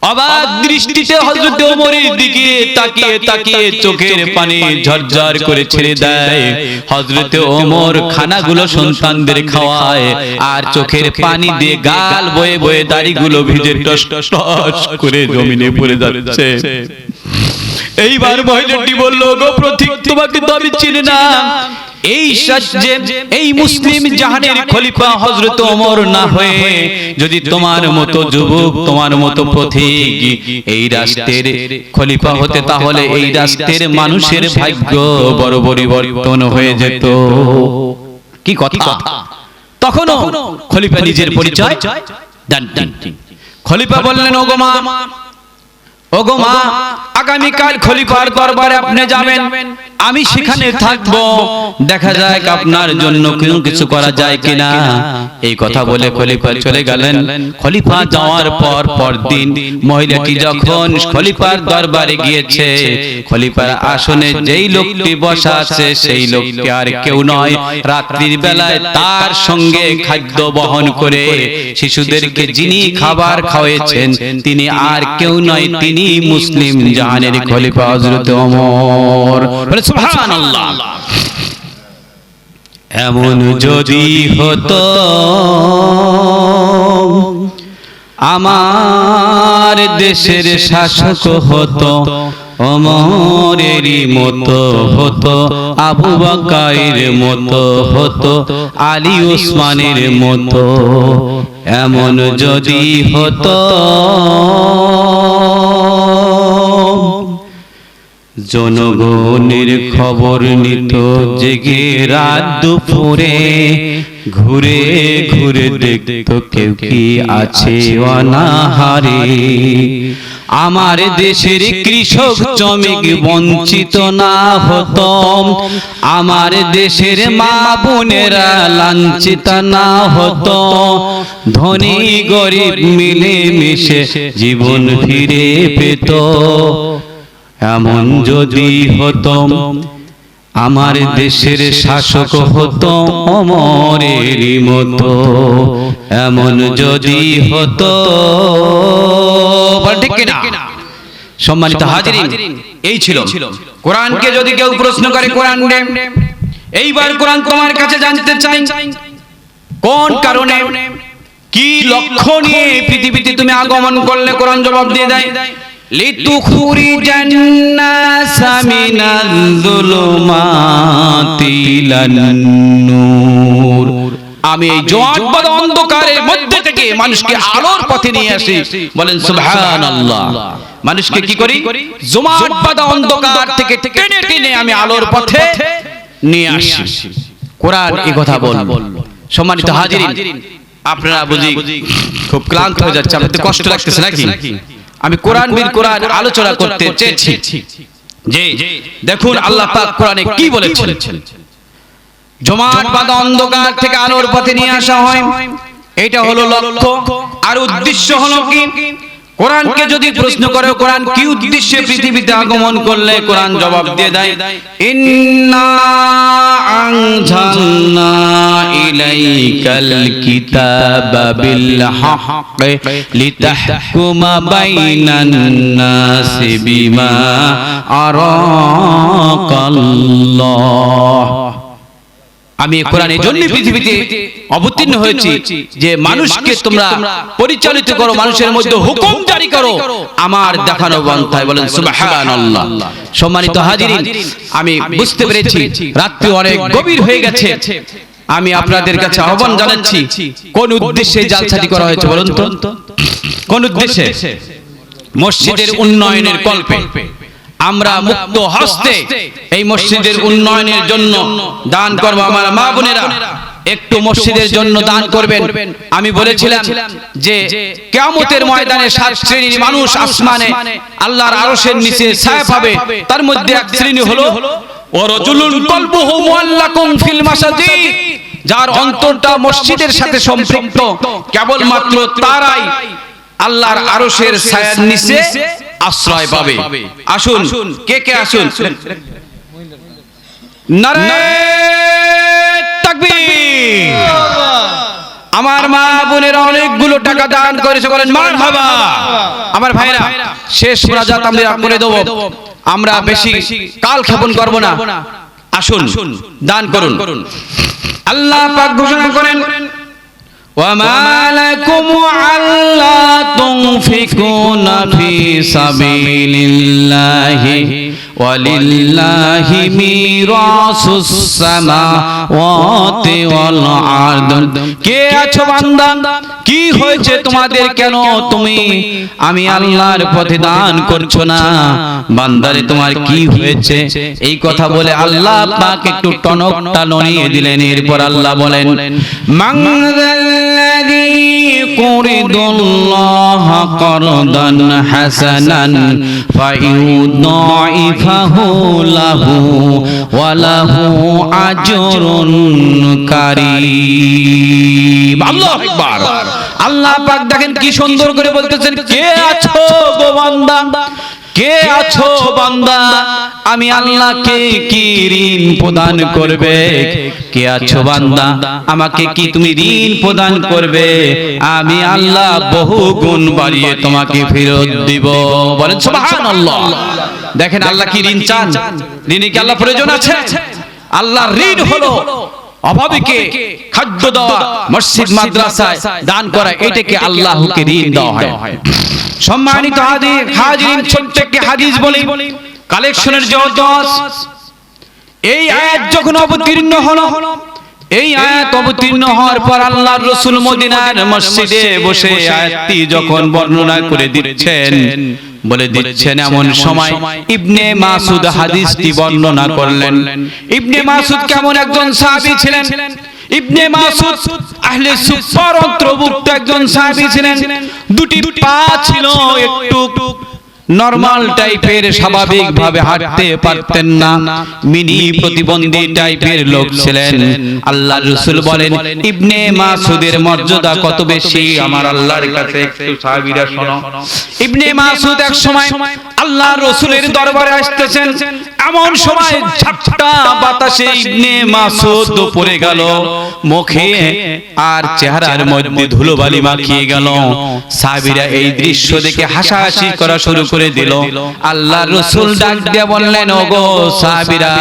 অবাক দৃষ্টিতে হযরত ওমরের দিকে তাকিয়ে তাকিয়ে চোখের পানি ঝরঝর করে ছেড়ে দেয়। হযরত ওমর খানাগুলো সন্তানদের খাওয়ায় আর চোখের পানি দিয়ে গাল বয়ে বয়ে দাড়িগুলো ভিজে টস টস করে জমিনে পড়ে যাচ্ছে। এইবার মহিলাটি বলল, গো প্রতীক, তোমাকে তো আমি চিনি না। এই সাজ্জে এই মুসলিম জাহানের খলিফা হযরত ওমর না হয়ে যদি তোমার মতো যুবক, তোমার মতো পথিক এই রাষ্ট্রের খলিফা হতে, তাহলে এই রাষ্ট্রের মানুষের ভাগ্য বড় পরিবর্তন হয়ে যেত। কি কথা! তখনও খলিফা নিজের পরিচয় দেন। খলিফা বললেন, ওগো মা, ওগো মা, আগামীকাল খলিফার দরবারে আপনি যাবেন, আমি সেখানে থাকবো, দেখা যায় আপনার জন্য কিছু করা যায় কিনা। এই কথা বলে খলিফা চলে গেলেন। খলিফা যাওয়ার পর পরদিন মহিলাটি যখন খলিফার দরবারে গিয়েছে, খলিফার আসনে যেই লোকটি বসা আছে সেই লোকটি আর কেউ নয়, রাত্রির বেলায় তার সঙ্গে খাদ্য বহন করে শিশুদেরকে যিনি খাবার খাওয়াচ্ছেন তিনি আর কেউ নয়, তিনি মুসলিম জাহানের খলিফা হযরত ওমর। সুবহানাল্লাহ। এমন যদি হতো আমার দেশের শাসক হতো, ওমরেরই মতো হতো, আবু বকরের মতো হতো, আলী ওসমানের মতো। এমন যদি হতো জনগণের খবর নিত জেগে রাত দুপুরে, ঘুরে ঘুরে দেখতো কেউ কি আছে অনাহারে। আমার দেশের কৃষক শ্রমিক বঞ্চিত না হতো, আমার দেশের মা বোনেরা লাঞ্ছিত না হতো, ধনী গরিব মিলে মিশে জীবন ফিরে পেত। এমন যদি হতো আমার দেশের শাসক হতো ওমরেরই মতো, এমন যদি হতো। ঠিক কিনা? সম্মানিত হাজিরিন, এই ছিল কোরআনকে যদি কেউ প্রশ্ন করে, কোরআন এইবার কোরআন তোমার কাছে জানতে চাই, কোন কারণে কি লক্ষ্য নিয়ে পৃথিবীতে তুমি আগমন করলে? কোরআন জবাব দিয়ে দেয়, লিতুখরিজান নাস মিনাল যুলুমাতি ইলান নূর। আমি এই জোয়াটবাদ অন্ধকারের মধ্যে থেকে মানুষকে আলোর পথে নিয়ে আসি। বলেন সুবহানাল্লাহ। মানুষকে কি করি? জোয়াটবাদ অন্ধকার থেকে টেনে টেনে আমি আলোর পথে নিয়ে আসি। কোরআন এই কথা বলল। সম্মানিত হাজিরিন, আপনারা বুঝি খুব ক্লান্ত হয়ে যাচ্ছে, আপনাদের কষ্ট লাগতেছে নাকি? আমি কোরআন বিল কোরআন আলোচনা করতে চেয়েছি যে দেখুন আল্লাহ পাক কোরআনে কি বলেছেন। জমাটবাঁধা অন্ধকার থেকে আলোর পথে নিয়ে আসা হয়, এটা হলো লক্ষ্য। আর উদ্দেশ্য হলো কি? কোরআনকে যদি প্রশ্ন করে কোরআন কি উদ্দেশ্যে পৃথিবীতে আগমন করলে, কোরআন জবাব দিয়ে দেয়, ইন্না আনজালনা ইলাইকাল কিতাবা বিল হক লিতাহকুমা বাইনান নাসি বিমা আরাকাল্লাহ। আমি কোরআনের জন্য পৃথিবীতে অবতীর্ণ হয়েছি যে মানুষকে তোমরা পরিচালিত করো, মানুষের মধ্যে হুকুম জারি করো আমার দেখানো পন্থায়। বলেন সুবহানাল্লাহ। সম্মানিত হাজিরিন, আমি বুঝতে পেরেছি রাত্রি অনেক গভীর হয়ে গেছে। আমি আপনাদের কাছে আহ্বান জানাচ্ছি, কোন উদ্দেশ্যে জালসাটি করা হয়েছে বলুন তো? কোন উদ্দেশ্যে? মসজিদের উন্নয়নের কল্পে আমরা মুক্ত হস্তে এই মসজিদের উন্নয়নের জন্য দান করব। আমার মা বোনেরা একটু মসজিদের জন্য দান করবেন। আমি বলেছিলাম যে কিয়ামতের ময়দানে 7 শ্রেণীর মানুষ আসমানে আল্লাহর আরশের নিচে ছায়া পাবে। তার মধ্যে এক শ্রেণী হলো ওয়ারাজুলুন কলবুহু মুআল্লাকুম ফিল মাসাজিদ, যার অন্তরটা মসজিদের সাথে সম্পৃক্ত, কেবলমাত্র তারাই আল্লাহর আরশের ছায়ার নিচে আশ্রয় পাবে। আসুন, কে কে আসুন। নারে তাকবীর, আমার মা বোনেরা অনেকগুলো টাকা দান করেছে, বলেন মারহাবা। আমার ভাইরা, শেষ মুনাজাত আমরা করে দেব, আমরা বেশি কাল ক্ষেপণ করব না, আসুন দান করুন। আল্লাহ পাক ঘোষণা করেন, وَمَا لَكُمْ أَلَّا تُنْفِقُونَ فِي سَبِيلِ اللَّهِ وَلِلَّهِ مِيرَاثُ السَّمَاوَاتِ وَالْأَرْضِ। কে আছো বান্দা, কি হয়েছে তোমাদের, কেন তুমি আমি আল্লাহর পথে দান করছো না? বান্দারে তোমার কি হয়েছে? এই কথা বলে আল্লাহ পাক একটু টনকটা নড়িয়ে দিলেন। এরপর আল্লাহ বলেন, মান যাল্লাযী ইউরিদুল্লাহা কারদান হাসানান ফায়ুদাইফাহু লাহু ওয়া লাহু আজরুন কারীম। আল্লাহু আকবার। আল্লাহ পাক দেখেন কি সুন্দর করে বলতেছেন, কে আছো গো বান্দা, কে আছো বান্দা, আমি আল্লাহকে কি ঋণ প্রদান করবে? কে আছো বান্দা, আমাকে কি তুমি ঋণ প্রদান করবে? আমি আল্লাহ বহু গুণ বাড়িয়ে তোমাকে ফেরত দিব। বলেন সুবহানাল্লাহ। দেখেন আল্লাহ কি ঋণ চান, ঋণে কি আল্লাহ প্রয়োজন আছে? আল্লাহর ঋণ হলো অভাবীকে খাদ্য দেওয়া, মসজিদ মাদ্রাসায় দান করা, এটাকে আল্লাহকে ঋণ দেওয়া হয়। সম্মানিত হাজিরিন, ছোট্ট একটি হাদিস বলি, কালেকশনের জগৎ। এই আয়াত যখন অবতীর্ণ হলো, এই আয়াত অবতীর্ণ হওয়ার পর আল্লাহর রাসূল মদিনার মসজিদে বসে আয়াতটি যখন বর্ণনা করে দিচ্ছেন, বলে দিচ্ছেন, এমন সময় ইবনে মাসুদ হাদিসটি বর্ণনা করলেন। ইবনে মাসুদ কেমন একজন সাহাবী ছিলেন? ইবনে মাসুদ আহলে সুফার অন্তর্ভুক্ত একজন সাহাবী ছিলেন। দুটি পা ছিল একটু নরমাল টাইপের, স্বাভাবিক ভাবে হাঁটতে পারতেন না, মিনি প্রতিবন্ধী টাইপের লোক ছিলেন। আল্লাহর রাসূল বলেন, ইবনে মাসুদের মর্যাদা কত বেশি আমার আল্লাহর কাছে, একটু সাহাবীরা শোনো। ইবনে মাসুদ এক সময় আল্লাহর রাসূলের দরবারে আসতেছেন, এমন সময় ঝাপটা বাতাসে ইবনে মাসুদ পড়ে গেল, মুখে আর চেহারার মধ্যে ধুলোবালি মাখিয়ে গেল। সাহাবীরা এই দৃশ্য দেখে হাসাহাসি করা শুরু করে দিল। আল্লাহর রাসূল ডাক দিয়ে বললেন, ওগো সাহাবীরা,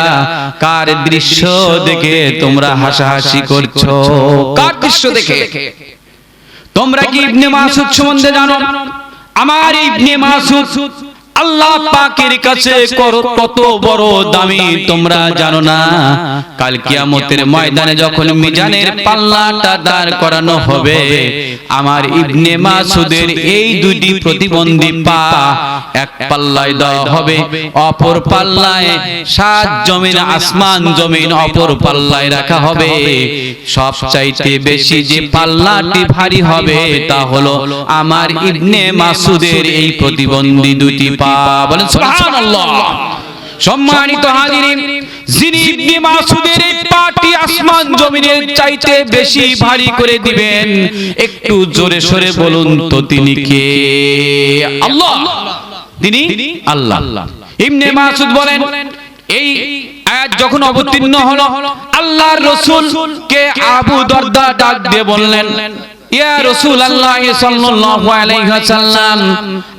কার দৃশ্য দেখে তোমরা হাসাহাসি করছো? কার দৃশ্য দেখে? তোমরা কি ইবনে মাসুদ সম্বন্ধে জানো? আমার ইবনে মাসুদ আল্লাহ পাকের কাছে কত বড় দামি তোমরা জানো না? কাল কিয়ামতের ময়দানে যখন মিজানের পাল্লাটা দাঁড় করানো হবে, আমার ইবনে মাসুদের এই দুটি প্রতিবন্ধী পা এক পাল্লায় দেওয়া হবে, অপর পাল্লায় সাত জমিন আসমান জমিন অপর পাল্লায় রাখা হবে। সবচাইতে বেশি যে পাল্লাটি ভারী হবে তা হলো আমার ইবনে মাসুদের এই প্রতিবন্ধী দুটি পা। বলেন সুবহানাল্লাহ। সম্মানিত হাজিরিন, যিনি ইবনে মাসুদের এই পাটি আসমান জমিনের চাইতে বেশি ভারী করে দিবেন, একটু জোরে সরে বলুন তো তিনি কে? আল্লাহ। তিনি আল্লাহ। ইবনে মাসুদ বলেন, এই আয়াত যখন অবতীর্ণ হলো, আল্লাহর রাসূলকে আবু দরদা ডাক দিয়ে বললেন, ইয়া রাসূলুল্লাহ সাল্লাল্লাহু আলাইহি ওয়াসাল্লাম,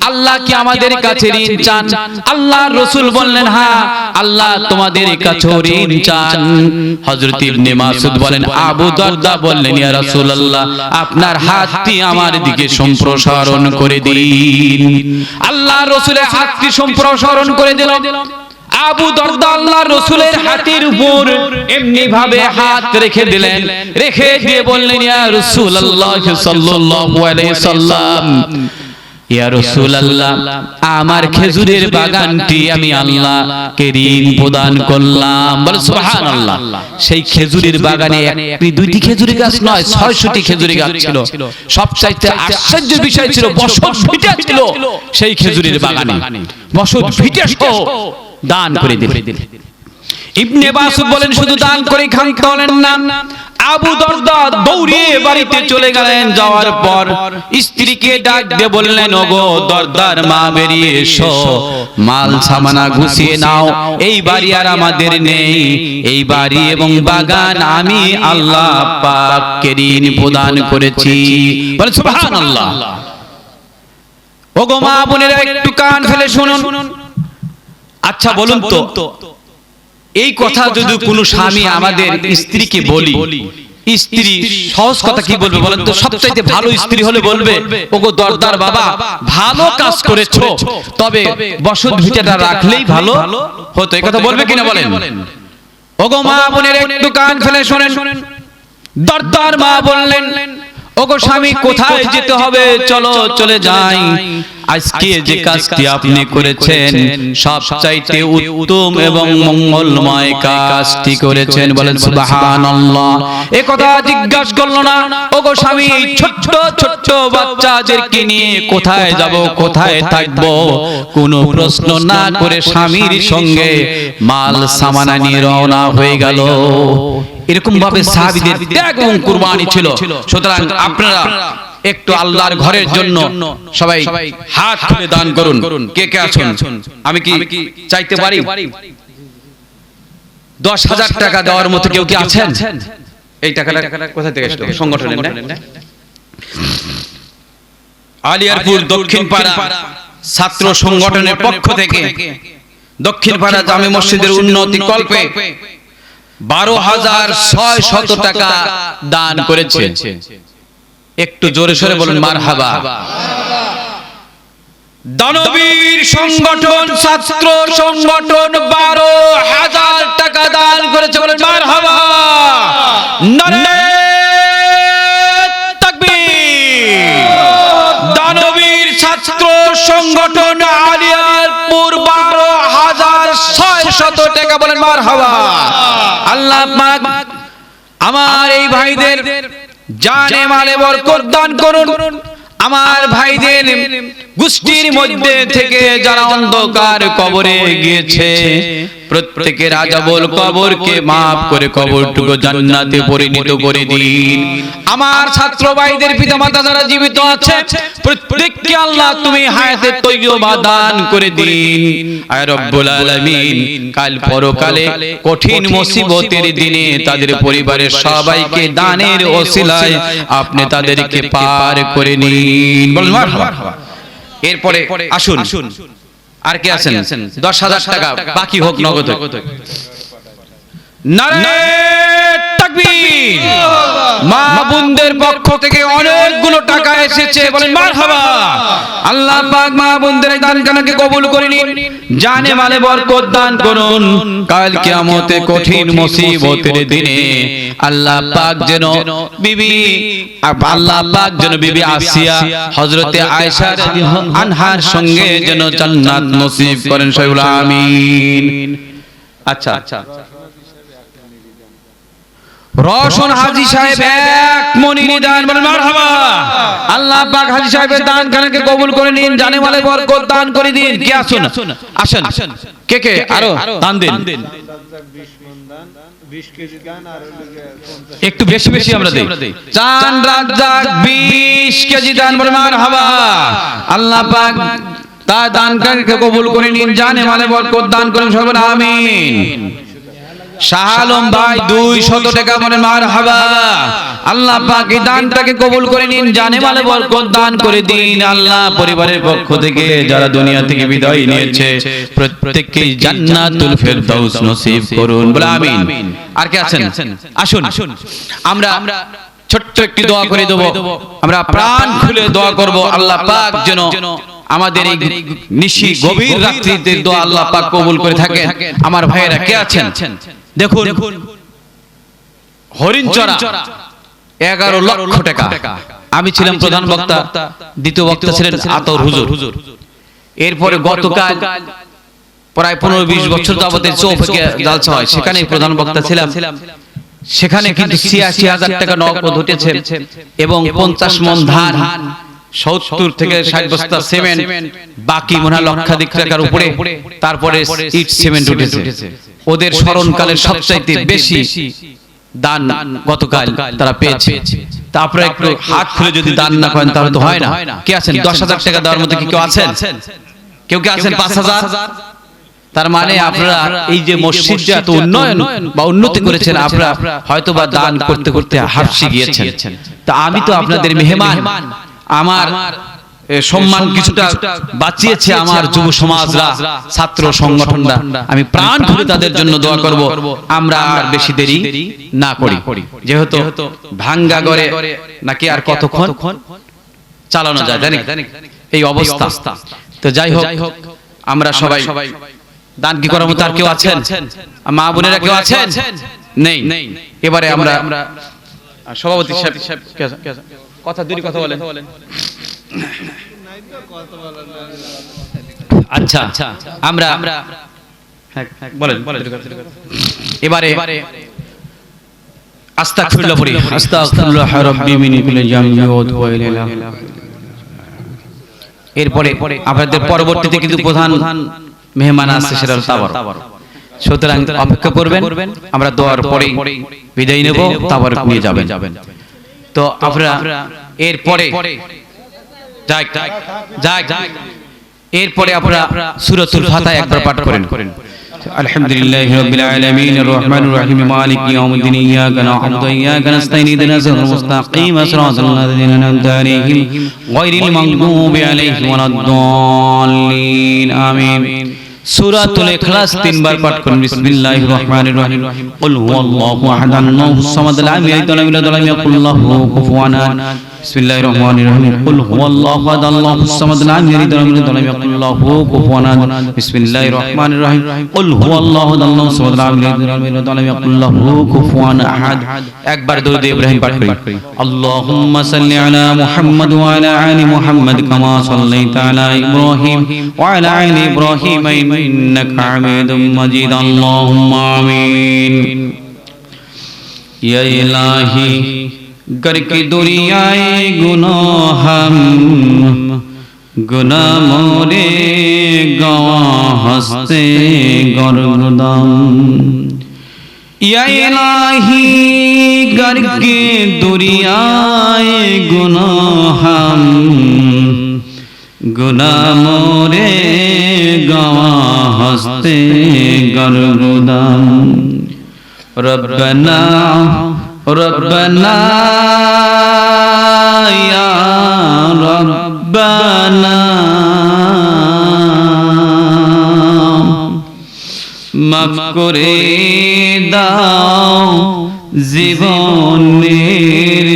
আল্লাহ কি আমাদের কাছে ঋণ চান? আল্লাহর রাসূল বললেন, হ্যাঁ, আল্লাহ তোমাদের কাছে ঋণ চান। হযরত ইবনে মাসুদ বলেন, আবু দরদা বললেন, ইয়া রাসূলুল্লাহ, আপনার হাতটি আমার দিকে সম্প্রসারণ করে দিন। আল্লাহর রাসূলের হাতটি সম্প্রসারণ করে দিল। আবু দরদা আল্লাহর রাসূলের হাতের উপর এমনি ভাবে হাত রেখে দিলেন, রেখে দিয়ে বললেন, ইয়া রাসূলুল্লাহ সাল্লাল্লাহু আলাইহি সাল্লাম, ইয়া রাসূলুল্লাহ, আমার খেজুরের বাগানটি আমি আল্লাহকে ঋণ প্রদান করলাম। বল সুবহানাল্লাহ। সেই খেজুরের বাগানে একটি দুইটি খেজুরের গাছ নয়, 600টি খেজুরের গাছ ছিল। সবচাইতে আশ্চর্যের বিষয় ছিল বসত ভিটা ছিল সেই খেজুরের বাগানে, বসত ভিটা সহ দান করে দিলেন। ইবনে মাসউদ বলেন শুধু দান করে ক্ষান্ত হলেন না, আবু দরদা দৌড়িয়ে বাড়িতে চলে গেলেন। যাওয়ার পর স্ত্রীকে ডাক দিয়ে বললেন, ওগো দরদার মা, বেরিয়ে এসো, মাল সামানা গুছিয়ে নাও, এই বাড়ি আর আমাদের নেই, এই বাড়ি এবং বাগান আমি আল্লাহ পাককে ঋণ প্রদান করেছি। বলেন সুবহানাল্লাহ। ওগো মা বোনেরা, একটু কান ফেলে শুনুন। আচ্ছা বলুন তো, এই কথা যদি কোনো স্বামী আমাদের স্ত্রীকে বলি, স্ত্রী সহজ কথা কি বলবে বলেন তো? সবচাইতে ভালো স্ত্রী হলে বলবে, ওগো দরদার বাবা, ভালো কাজ করেছো, তবে বসত ভিটাটা রাখলেই ভালো হতো। এই কথা বলবে কিনা বলেন? ওগো মা বোনের, একটু কান ফেলে শুনেন। দরদার মা বললেন, ওগো স্বামী, কোথায় যেতে হবে? চলো চলে যাই। আজকে যে কাজটি আপনি করেছেন সবচাইতে উত্তম এবং মঙ্গলময় কাজটি করেছেন। বলেন সুবহানাল্লাহ। এই কথা জিজ্ঞাসা করলো না, ওগো স্বামী, ছোট্ট ছোট্ট বাচ্চাদেরকে নিয়ে কোথায় যাব, কোথায় থাকবো, কোনো প্রশ্ন না করে স্বামীর সঙ্গে মাল সামানা নিয়ে রওনা হয়ে গেল। এরকম ভাবে সাহাবীদের ত্যাগ এবং কুরবানি ছিল। সুতরাং আপনারা একটু আল্লাহর ঘরের জন্য সবাই হাত খুলে দান করুন। কে কে আছেন? আমি কি চাইতে পারি 10,000 টাকা দেওয়ার মতো কেউ কি আছেন? এই টাকাটা কোথা থেকে আসলো? সংগঠনের না? আলিয়ারপুর দক্ষিণ পাড়া ছাত্র সংগঠনের পক্ষ থেকে দক্ষিণ পাড়া জামে মসজিদের উন্নতি কল্পে 12,600 টাকা দান করেছে। একটু জোরে সোরে বলুন মারহাবা। দানবীর সংগঠন, ছাত্র সংগঠন 12,000 টাকা দান করেছে। বলেন মারহাবা। নারে তাকবীর। দানবীর ছাত্র সংগঠন আলিয়ারপুর 12,600 টাকা। বলেন মারহাবা। আল্লাহ পাক আমার এই ভাইদের জানে মালে বরকত দান করুন। আমার ভাইদের গোষ্ঠীর মধ্যে থেকে যারা অন্ধকার কবরে গিয়েছে, প্রত্যেকের আযাবুল কবরকে maaf করে কবরটুকু জান্নাতে পরিণত করে দিন। আমার ছাত্র ভাইদের পিতামাতা যারা জীবিত আছে, প্রত্যেককে আল্লাহ তুমি হায়াতে তৈয়বা দান করে দিন। আয় রব্বুল আলামিন, কাল পরকালে কঠিন মুসিবতের দিনে তাদের পরিবারের সবাইকে দানের ওসিলায় আপনি তাদেরকে পার করে নিন। বলুন মারহাবা। এরপরে আসুন, আর কে আছেন? 10,000 টাকা বাকি হোক নগদ। নারে তাকবীর। মা বোনদের পক্ষ থেকে অনেকগুলো টাকা এসেছে। বলেন মারহাবা। আল্লাহ পাক মা বোনদের দান কানাকে কবুল করে নিন, জানে মালে বরকত দান করুন। কাল কিয়ামতে কঠিন মুসিবতের দিনে আল্লাহ পাক যেন বিবি আসিয়া হযরতে আয়েশা রাদিয়াল্লাহু আনহার সঙ্গে যেন জান্নাত নসিব করেন। সবাই বলেন আমিন। আচ্ছা, রওশন হাজী সাহেব এক মণি দান। বলেন মারহাবা। আল্লাহ পাক হাজী সাহেবের দান খানাকে কবুল করে নিন, জানে মালে বরকত দান করে দিন। কে আসুন, আসেন। কে কে আরো দান দিন? 20 কেজি দান আর একটু বেশি বেশি আমরা দেই। চান রাজ্জাক 20 কেজি দান। বলেন মারহাবা। আল্লাহ পাক তার দান খানাকে কবুল করে নিন, জানে মালে বরকত দান করেন। সবাই বলেন আমিন। শাহ আলম ভাই 200 টাকা। বলেন মারহাবা। আল্লাহ পাক এই দানটাকে কবুল করে নিন, জানে মালে বরকত দান করে দিন। আল্লাহ পরিবারের পক্ষ থেকে যারা দুনিয়া থেকে বিদায় নিয়েছে প্রত্যেককে জান্নাতুল ফেরদাউস নসিব করুন। বলে আমিন। আর কে আছেন? আসুন আমরা ছোট্ট একটি দোয়া করে দেব। আমরা প্রাণ খুলে দোয়া করব, আল্লাহ পাক যেন আমাদের এই নিশি গভীর রাত্রিতে দোয়া আল্লাহ পাক কবুল করে থাকেন। আমার ভাইয়েরা কে আছেন? দেখুন, হরিণচরা 11 লক্ষ টাকা। আমি ছিলাম প্রধান বক্তা, দ্বিতীয় বক্তা ছিলেন আতর হুজুর। এরপরে গতকাল প্রায় 15-20 বছর যাবত চৌফকে জালসা হয়, সেখানে প্রধান বক্তা ছিলাম। সেখানে কিন্তু 86,000 টাকা নগদ উঠেছে এবং 50 মণ ধান, 70 থেকে 60 বস্তা সিমেন্ট, বাকি মনে হয় লক্ষাধিক টাকার উপরে। তারপরে ইট সিমেন্ট উঠেছে। ওদের স্মরণকালের সবচাইতে বেশি দান গতকাল তারা পেয়েছে। তা আপনারা একটু হাত খুলে যদি দান না করেন তাহলে তো হয় না। কে আছেন 10,000 টাকা দেওয়ার মতো? কি কেউ আছেন? কেউ কে আছেন 5,000? তার মানে আপনারা এই যে মসজিদটা এত উন্নয়ন বা উন্নতি করেছেন, আপনারা হয়তো বা দান করতে করতে হাফসে গিয়েছেন। তা আমি তো আপনাদের মেহমান, আমার সম্মান কিছুটা বাঁচিয়েছে আমার যুব সমাজরা, ছাত্র সংগঠনরা। আমি প্রাণ খুলে তাদের জন্য দোয়া করব। আমরা আর বেশি দেরি না করি, যেহেতু ভাঙ্গা গড়ে নাকি আর কতক্ষণ চালানো যায় জানি এই অবস্থা। তো যাই হোক, আমরা সবাই দান কি করার মতো আর কেউ আছেন? মা বোনেরা কেউ আছেন? নেই। এবারে আমরা সভাপতি সাহেব কথা দুই কথা বলেন। আচ্ছা, আমরা বলেন এবারে আস্তাগফিরুল্লাহ পড়ি। আস্তাগফিরুল্লাহ রাব্বি মিন কুল্লি জামবি ওয়া তুবু ইলাইহি। এরপরে আপনাদের পরবর্তীতে কিন্তু প্রধান মেহমান আছে, সেটা হলো তাবর। সুতরাং অপেক্ষা করবেন, আমরা দোয়ার পরে বিদায় নেব, তাবর নিয়ে যাবেন। তো আপনারা এরপরে এরপরে আপনারা সূরাতুল ফাতিহা একবার পাঠ করেন। আলহামদুলিল্লাহি রাব্বিল আলামিন আর রহমানির রহিম মালিকি ইয়াউমিদ্দিন ইয়াকা না'বুদু ওয়া ইয়াকা নাস্তাঈন ইহদিনাস সিরাতাল মুস্তাকিম সিরাতাল লাযিনা আন'আমতা আলাইহিম গায়রিল মাগদুবি আলাইহিম ওয়ালাদ-দাল্লিন। আমিন। সূরাতুল ইখলাস 3 বার পাঠ করুন। বিসমিল্লাহির রহমানির রহিম। কুল হুয়াল্লাহু আহাদ আল্লাহুস সামাদ লাম ইয়ালিদ ওয়া লাম ইউলাদ ওয়া লাম ইয়াকুল লাহু কুফুওয়ান আহাদ। বিসমিল্লাহির রহমানির রহিম। কুল হুয়াল্লাহু আহাদ আল্লাহুস সামাদ লাম ইয়ালিদ ওয়া লাম ইউলাদ ওয়া লাম ইয়াকুল লাহু কুফুওয়ান আহাদ। বিসমিল্লাহির রহমানির রহিম। কুল হুয়াল্লাহু আহাদ আল্লাহুস সামাদ লাম ইয়ালিদ ওয়া লাম ইউলাদ ওয়া লাম ইয়াকুল লাহু কুফুওয়ান আহাদ। একবার দরুদ ইব্রাহিম পাঠ করি। আল্লাহুম্মা সাল্লি আলা মুহাম্মাদ ওয়া আলা আলি মুহাম্মাদ কামা সাল্লাইতা আলা ইব্রাহিম ওয়া আলা আলি ইব্রাহিম ইন্নাকা হামিদুম মাজিদ। আল্লাহুম্মা আমিন। ইয়া ইলাহি गर की दुनियाए गुनाह हम गुनाह मोरे गवा हंसते गरगदम। या इलाही गर की दुनियाए गुनाह हम गुनाह मोरे गवा हंसते गरगदम। रब्बना रब्बना या रब्बना মাফ করে দাও জীবনের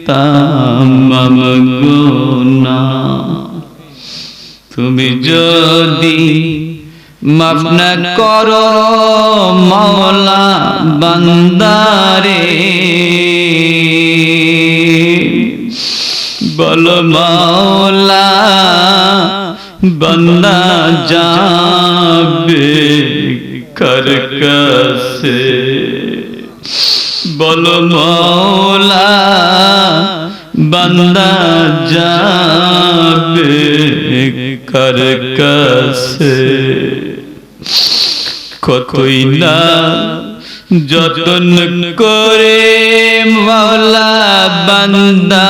তামাম গুনাহ। তুমি যদি মাফ না করো মওলা বান্দারে, বলো মওলা বান্দা যাবে কার কাছে, বলো মওলা বান্দা যাবে কার কাছে। কতই না যতন করে মওলা বান্দা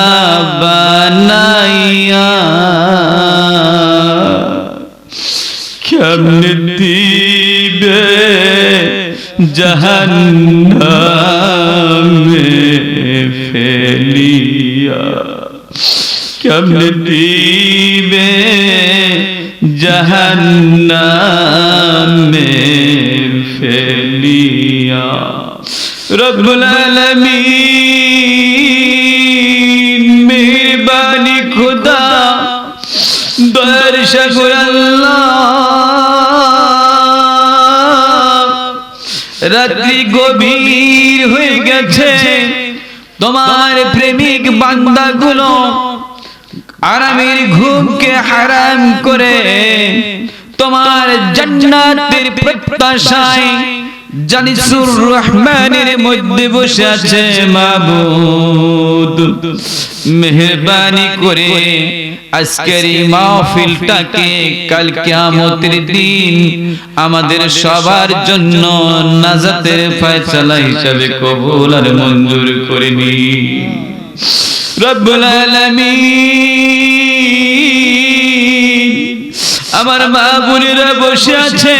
বানাইয়া, কেমনে দিবে জাহান্নামে ফেলিয়া, কেমনে দিবে জাহান্নামে ফেলিয়া। রব্বুল আলামিন মেহেরবানি খুদা দয়ার সাগর আল্লাহ, রাত্রি গভীর হয়ে গেছে, তোমার প্রেমিক বান্দাগুলো আরামের ঘুমকে হারাম করে তোমার জান্নাতের প্রত্যাশায় জানিসুর রহমানের মধ্যে বসে আছে মাবুদ, মেহেরবানি করে আজকের এই মাহফিলটাকে কাল কিয়ামতের দিন আমাদের সবার জন্য নাজাতের ফয়সালা হিসাবে কবুল আর মঞ্জুর করে নিন রব্বুল আলামিন। আমার মা বোনেরা বসে আছে,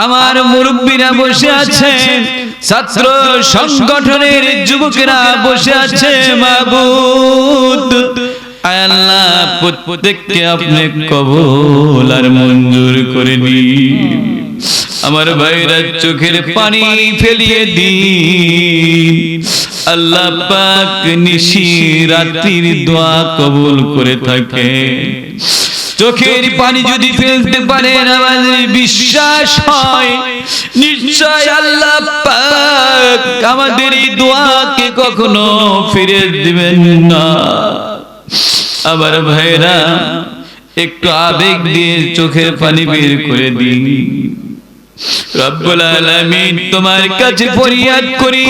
আমার মুরব্বীরা বসে আছে, ছাত্র সংগঠনের যুবকেরা বসে আছে মাবুদ, আয় আল্লাহ প্রত্যেককে আপনি কবুল আর মঞ্জুর করে নিন। আমার ভাইরা চোখের পানি ফেলিয়ে দিন, আল্লাহ পাক নিশি রাত্রির দোয়া কবুল করে থাকে। চোখের পানি যদি ফেলতে পারেন আমাদের বিশ্বাস হয় নিশ্চয় আল্লাহ পাক আমাদের এই দোয়াকে কখনো ফিরে দিবেন না। আমার ভাইরা একটু আবেগ দিয়ে চোখের পানি বের করে দিন। রব্বুল আলামিন তোমার কাছে ফরিয়াদ করি,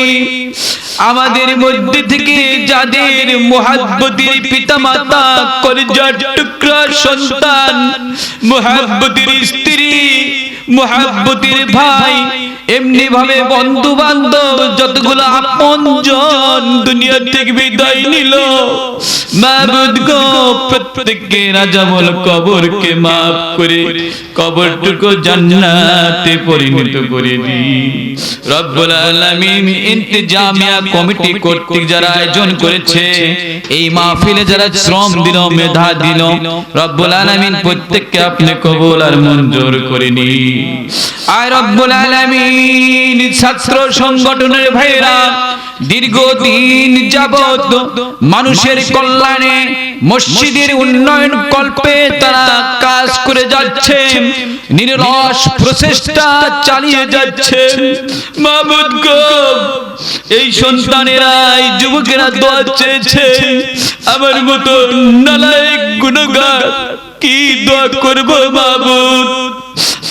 আমাদের মধ্যে থেকে যাদের মুহাব্বতের পিতামাতা, কলিজার টুকরা সন্তান, মুহাব্বতের স্ত্রী, মুহাব্বতের ভাই, এমনি ভাবে বন্ধু বান্ধব যতগুলো আপনজন দুনিয়া থেকে বিদায় নিল, মাবুদ গো প্রত্যেককে রাজামল কবরকে মাফ করে কবরটুকু জান্নাতে পরিণত করে দিন রব্বুল আলামিন। ইন্তেজামিয়া কমিটি কর্তৃক যারা আয়োজন করেছে এই মাহফিলে, যারা শ্রম দিল, মেধা দিল, রব্বুল আলামিন প্রত্যেককে আপনি কবুল আর মঞ্জুর করে নিন। আয় রব্বুল আলামিন ছাত্র সংগঠনের ভাইরা দীর্ঘদিন যাবত মানুষের কল্যাণে, মসজিদের উন্নয়ন কল্পে তারা কাজ করে যাচ্ছে, নিরলস প্রচেষ্টা চালিয়ে যাচ্ছে। মাবুদ গো এই সন্তানেরা, এই যুবকেরা দোয়া চেয়েছে, আমার মতো নালায়েক গুনাহগার কি দোয়া করব মাবুদ?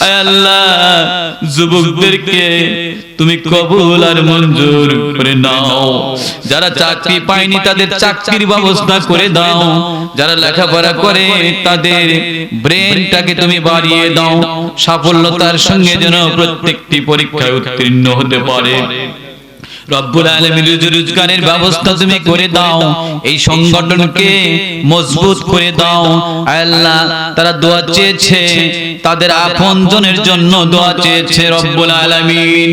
আয় আল্লাহ যুবকদেরকে তুমি কবুল আর মঞ্জুর করে নাও, যারা চাকরি পায়নি তাদের চাকরির ব্যবস্থা করে দাও, যারা লেখাপড়া করে তাদের ব্রেনটাকে তুমি বাড়িয়ে দাও, সাফল্যতার সঙ্গে যেন প্রত্যেকটি পরীক্ষায় উত্তীর্ণ হতে পারে। রব্বুল আলামিন রোজগারের ব্যবস্থা তুমি করে দাও, এই সংগঠনকে মজবুত করে দাও। আল্লাহ তারা দোয়া চেয়েছে, তাদের আপনজনের জন্য দোয়া চেয়েছে রব্বুল আলামিন।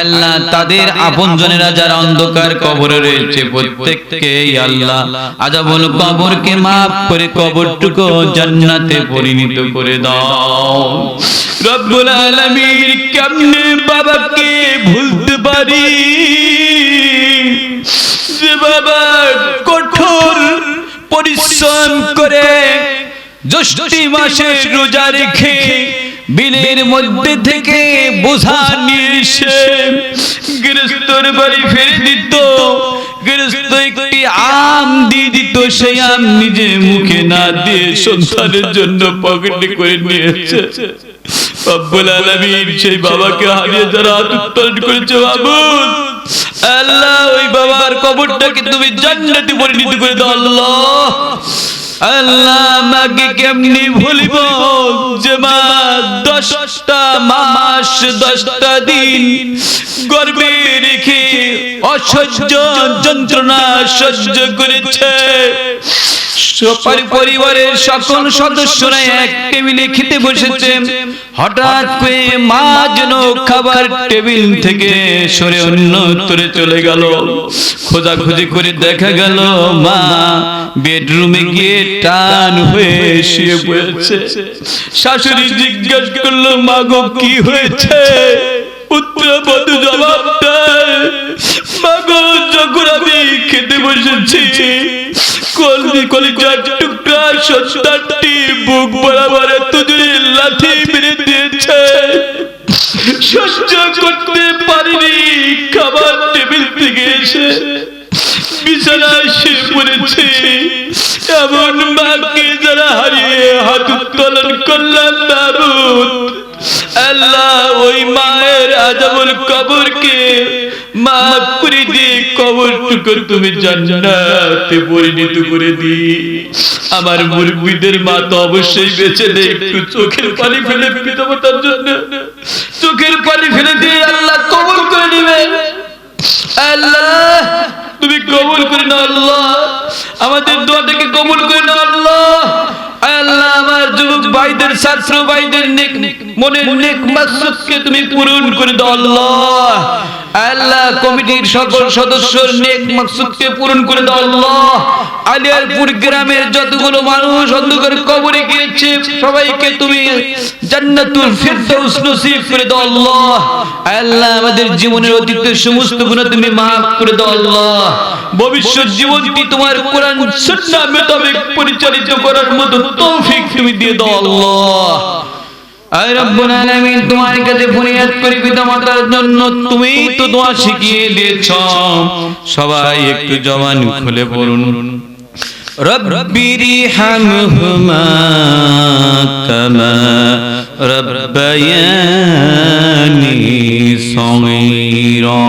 আল্লাহ তাদের আপনজনেরা যারা অন্ধকার কবরে রয়েছে প্রত্যেককে আল্লাহ আযাবুল কবরকে মাফ করে কবরটুকু জান্নাতে পরিণত করে দাও রব্বুল আলামিন। কেমনে বাবাকে ভুলতে পারি যে বাবা কঠোর পরিশ্রম করে জ্যৈষ্ঠ মাসে রোজা রেখে বিলের মধ্যে থেকে বোঝা নিয়ে এসে গৃহস্থর বাড়ি ফিরে দিত, গৃহস্থ একটি আম দিয়ে দিত, সেই আম নিজে মুখে না দিয়ে সন্তানের জন্য পকেটে করে নিয়েছে। রব্বুল আলামিন সেই বাবাকে হারিয়ে যারা উত্তোলন করেছে মাবুদ, আল্লাহ ওই বাবার কবরটাকে তুমি জান্নাতে পরিণত করে দাও আল্লাহ। আল্লাহ মাকে কেমনি ভুলিব যে মা 10টা মাস 10টা দিন গর্ভে রেখে অসহ্য যন্ত্রণা সহ্য করেছে। পরিবারের সকল সদস্যরা এক টেবিলে খেতে বসেছে, হঠাৎ করে মা যেন খাবার টেবিল থেকে সরে অন্যত্রে চলে গেল। খোঁজাখুঁজি করে দেখা গেল মা বেডরুমে গিয়ে টান হয়ে শুয়ে পড়েছে। শাশুড়ি জিজ্ঞেস করলো মা গো কি হয়েছে? পুত্রবধূ জবাব দেয়, মা গো যখন আমি খেতে বসেছি কলিজার টুকরা সন্তানটি বুক বরাবর তুজুরি লাথি মেরে দিয়েছে, সহ্য করতে পারিনি, খাবার টেবিল থেকে এসে বিছানায় শুয়ে পড়েছি। এমন মাকে যারা হারিয়ে হাত উত্তোলন করলাম মাবুদ, আল্লাহ ওই মায়ের আযাবুল কবরকে মাফ করে দিয়ে কবরটুকু তুমি জান্নাতে পরিণত করে দি। আমার মুরব্বিদের মা তো অবশ্যই বেঁচে নেই, একটু চোখের পানি ফেলে পিতামাতার জন্য চোখের পানি ফেলে দিয়ে আল্লাহ কবুল করে নেবেন। আল্লাহ তুমি কবুল করে নাও আল্লাহ, আমাদের দোয়াটাকে কবুল করে নাও আল্লাহ। আল্লাহ আমার যুবক ভাইদের ছাত্র ভাইদের মনের নেক মাকসুদকে তুমি পূরণ করে দাও আল্লাহ। আল্লাহ কমিটির সকল সদস্যর নেক মাকসুদকে পূরণ করে দাও আল্লাহ। আলিয়ারপুর গ্রামের যতগুলো মানুষ অন্ধকার কবরে গিয়েছে সবাইকে তুমি জান্নাতুল ফিরদাউস নসিব করে দাও আল্লাহ। আল্লাহ আমাদের জীবনের অতীতের সমস্ত গুনাহ তুমি maaf করে দাও আল্লাহ। ভবিষ্যৎ জীবনটি তোমার কোরআন সুন্নাহ মোতাবেক পরিচালিত করার মতো তৌফিক তুমি দিয়ে দাও আল্লাহ। আয় রব্বুল আলামিন তোমার কাছে ফরিয়াদ করি পিতামাতার জন্য, তুমি তো দোয়া শিখিয়ে দিয়েছ। সবাই একটু জবান খুলে বলুন রব্বিরহামহুমা কামা রব্বায়ানি সগীরা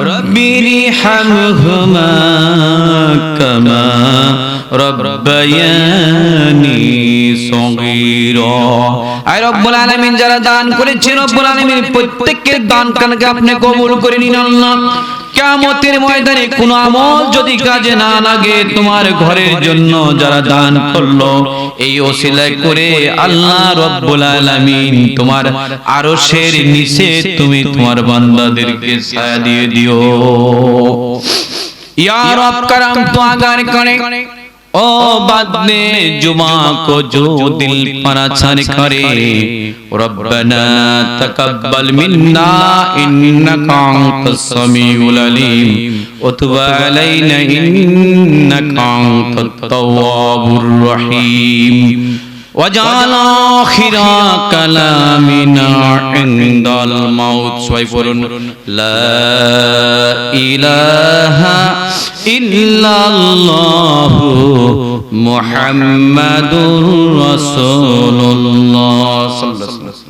রব্বিরহামহুমা কামা রব্বায়ানি সগীরা। আয় রব্বুল আলামিন যারা দান করেছে রব্বুল আলামিন প্রত্যেকের দান কানকে আপনি কবুল করে নিন আল্লাহ। কিয়ামতের ময়দানে কোন আমল যদি কাজে না লাগে তোমার ঘরের জন্য যারা দান করলো এই ওসিলা করে আল্লাহ রব্বুল আলামিন তোমার আরশের নিচে তুমি তোমার বান্দাদেরকে ছায়া দিয়ে দিও। या रब करम तो अगर करे ओ बदले जुमा को जो दिल पर असर करे रब्बना तकब्बल मिन्ना इन्नका अंतस समीउल अलीम व तुब अलैना इन्नका अंतत तव्वाबुर रहीम وجعل آخر كلامنا عند الموت لا إله إلا الله محمد رسول الله صلى الله عليه وسلم।